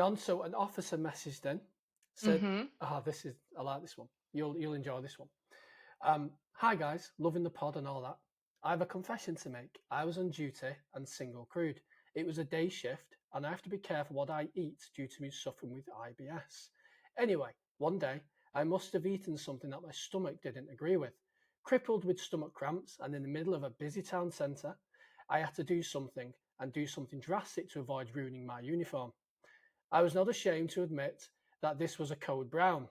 on, so an officer messaged in, said, I like this one. You'll enjoy this one. Hi guys, loving the pod and all that. I have a confession to make. I was on duty and single crewed. It was a day shift and I have to be careful what I eat due to me suffering with IBS. Anyway, one day I must have eaten something that my stomach didn't agree with. Crippled with stomach cramps and in the middle of a busy town centre, I had to do something drastic to avoid ruining my uniform. I was not ashamed to admit that this was a code brown,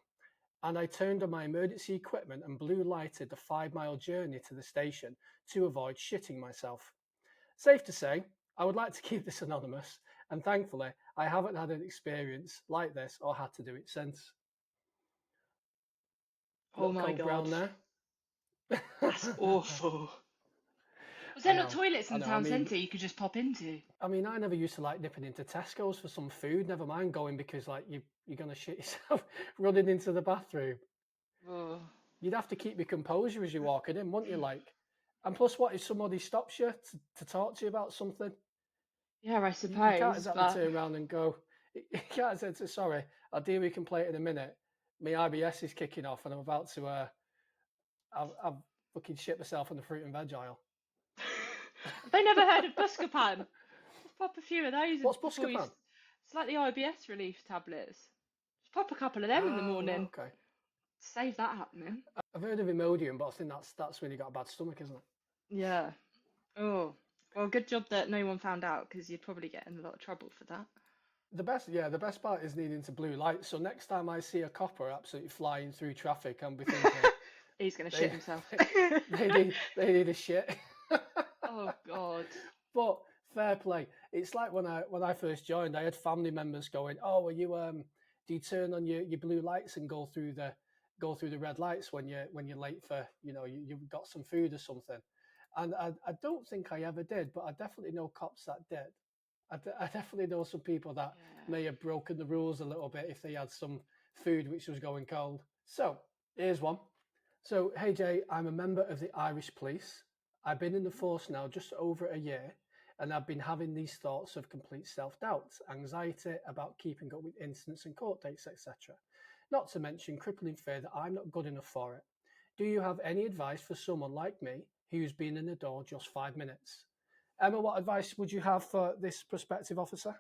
and I turned on my emergency equipment and blue lighted the 5-mile journey to the station to avoid shitting myself. Safe to say, I would like to keep this anonymous, and thankfully, I haven't had an experience like this or had to do it since. Oh my God. Brown there. That's awful. Was there not toilets in the town centre you could just pop into? I mean, I never used to like nipping into Tesco's for some food, never mind going because like you're going to shit yourself running into the bathroom. Oh. You'd have to keep your composure as you're walking in, wouldn't you? Like, and plus, what if somebody stops you to talk to you about something? Yeah, I suppose. You can't exactly turn around and go, you can't say, sorry, I'll deal with your complaint in a minute. My IBS is kicking off and I'm about to, I've fucking shit myself in the fruit and veg aisle. Have they never heard of Buscopan? Just pop a few of those. What's Buscopan? It's like the IBS relief tablets. Just pop a couple of them in the morning. Okay. Save that happening. I've heard of Imodium, but I think that's when you got a bad stomach, isn't it? Yeah. Oh, well, good job that no one found out because you'd probably get in a lot of trouble for that. The best part is needing to blue light. So next time I see a copper absolutely flying through traffic, I'll be thinking he's going to shit himself. they need a shit. Oh God. But fair play. It's like when I first joined, I had family members going, "Oh, are you do you turn on your blue lights and go through the red lights when you're late for you've got some food or something?" And I don't think I ever did, but I definitely know cops that did. I definitely know some people that may have broken the rules a little bit if they had some food which was going cold. So here's one. So, hey Jay, I'm a member of the Irish Police. I've been in the force now just over a year, and I've been having these thoughts of complete self-doubt, anxiety about keeping up with incidents and court dates, etc. Not to mention crippling fear that I'm not good enough for it. Do you have any advice for someone like me who's been in the door just 5 minutes? Emma, what advice would you have for this prospective officer?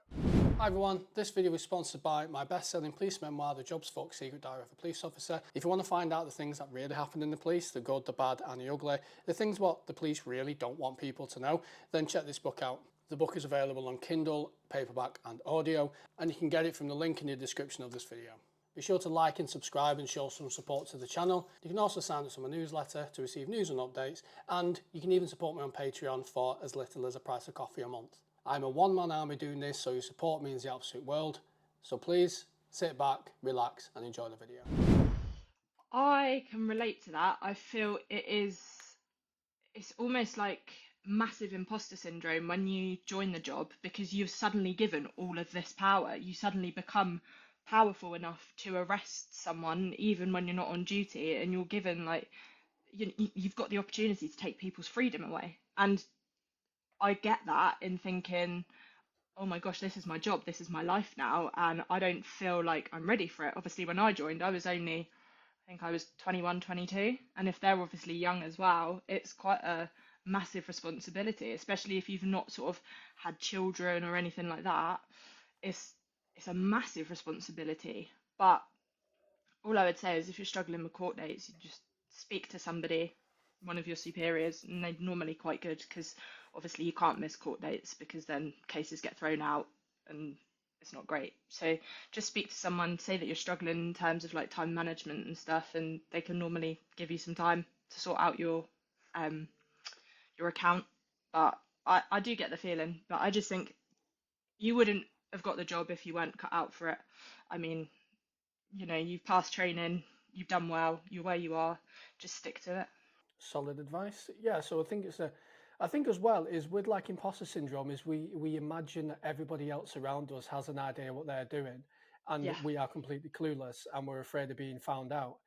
Hi everyone, this video is sponsored by my best-selling police memoir, The Job's Fuck Secret Diary of a Police Officer. If you want to find out the things that really happen in the police, the good, the bad and the ugly, the things what the police really don't want people to know, then check this book out. The book is available on Kindle, paperback and audio, and you can get it from the link in the description of this video. Be sure to like and subscribe and show some support to the channel. You can also sign up to my newsletter to receive news and updates, and you can even support me on Patreon for as little as a price of coffee a month. I'm a one-man army doing this, so your support means the absolute world. So please sit back, relax and enjoy the video. I can relate to that. I feel it's almost like massive imposter syndrome when you join the job because you've suddenly given all of this power. You suddenly become powerful enough to arrest someone even when you're not on duty, and you're given like you've got the opportunity to take people's freedom away. And I get that in thinking, oh my gosh, this is my job, this is my life now, and I don't feel like I'm ready for it. Obviously, when I joined, I think I was 21, 22, and if they're obviously young as well, it's quite a massive responsibility, especially if you've not sort of had children or anything like that. It's a massive responsibility. But all I would say is if you're struggling with court dates, you just speak to somebody, one of your superiors, and they're normally quite good because obviously you can't miss court dates because then cases get thrown out and it's not great. So just speak to someone, say that you're struggling in terms of like time management and stuff, and they can normally give you some time to sort out your account. But I do get the feeling, but I just think you wouldn't have got the job if you weren't cut out for it. I mean, you've passed training, you've done well, you're where you are, just stick to it. Solid advice. Yeah, so I think as well is with like imposter syndrome is we imagine that everybody else around us has an idea what they're doing and we are completely clueless and we're afraid of being found out.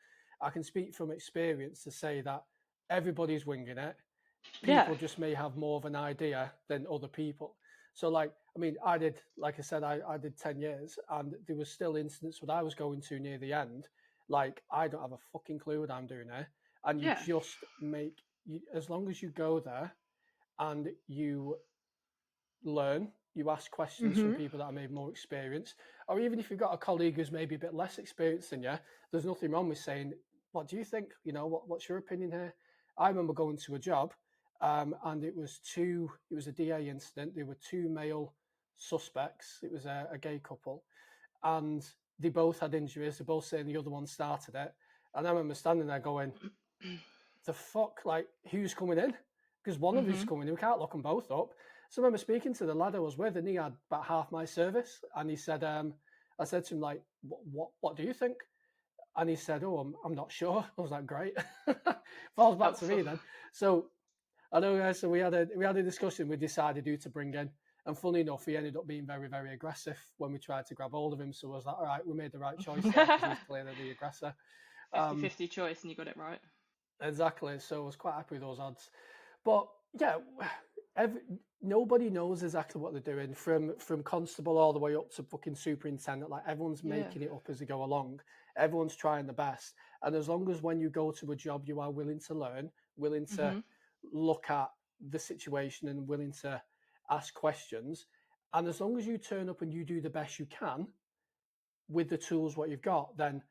I can speak from experience to say that everybody's winging it. People just may have more of an idea than other people. So like I mean, I did, like I said, I did 10 years, and there was still incidents when I was going to near the end. Like, I don't have a fucking clue what I'm doing here. And you Yeah. just as long as you go there and you learn, you ask questions from Mhm. people that are maybe more experienced, or even if you've got a colleague who's maybe a bit less experienced than you, there's nothing wrong with saying, "What do you think? What's your opinion here?" I remember going to a job, and it was a DA incident. There were two male suspects. It was a gay couple, and they both had injuries. They're both saying the other one started it, and I remember standing there going, the fuck, like, who's coming in? Because one of them's Mhm. coming in, we can't lock them both up. So I remember speaking to the lad I was with, and he had about half my service, and he said, I said to him, like, what do you think? And he said, oh, I'm not sure. I was like, great. Falls back to Helpful. me then. So I know, so we had a discussion. We decided who to bring in, and funny enough, he ended up being very, very aggressive when we tried to grab hold of him. So I was like, all right, we made the right choice there because he's clearly the aggressor. Um, 50-50 choice, and you got it right. exactly. So I was quite happy with those odds. But yeah, every, nobody knows exactly what they're doing from constable all the way up to fucking superintendent. Like, everyone's Yeah. making it up as they go along. Everyone's trying the best. And as long as when you go to a job, you are willing to learn, willing to Mhm. look at the situation and willing to ask questions, and as long as you turn up and you do the best you can with the tools what you've got, then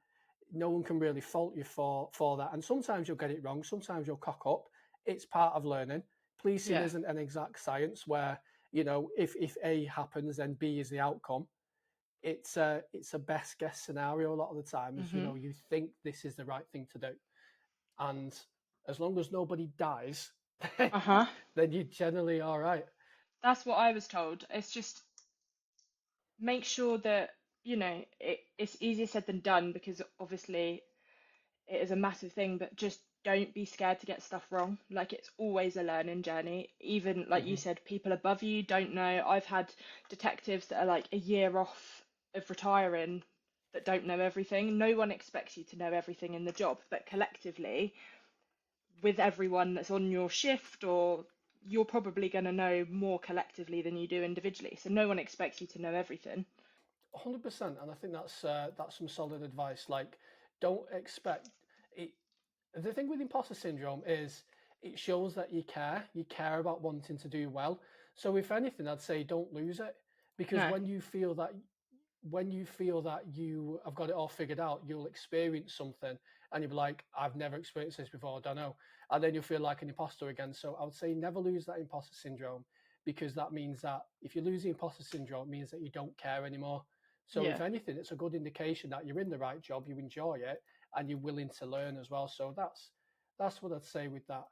no one can really fault you for that. And sometimes you'll get it wrong. Sometimes you'll cock up. It's part of learning. Policing Yeah. isn't an exact science where if A happens, then B is the outcome. It's a best guess scenario a lot of the time. Is Mhm. you think this is the right thing to do, and as long as nobody dies, Uh-huh. then you're generally all right. That's what I was told. It's just make sure that, it's easier said than done because obviously it is a massive thing, but just don't be scared to get stuff wrong. Like, it's always a learning journey. Even like you Hmm. said, people above you don't know. I've had detectives that are like a year off of retiring that don't know everything. No one expects you to know everything in the job, but collectively, with everyone that's on your shift, or you're probably going to know more collectively than you do individually. So no one expects you to know everything. 100%, and I think that's some solid advice. Like, don't expect it. The thing with imposter syndrome is it shows that you care. You care about wanting to do well. So if anything, I'd say don't lose it, because No. when you feel that you have got it all figured out, you'll experience something and you'll be like, I've never experienced this before, I don't know. And then you'll feel like an imposter again. So I would say never lose that imposter syndrome, because that means that if you lose the imposter syndrome, it means that you don't care anymore. So if Yeah. anything, it's a good indication that you're in the right job, you enjoy it, and you're willing to learn as well. So that's what I'd say with that.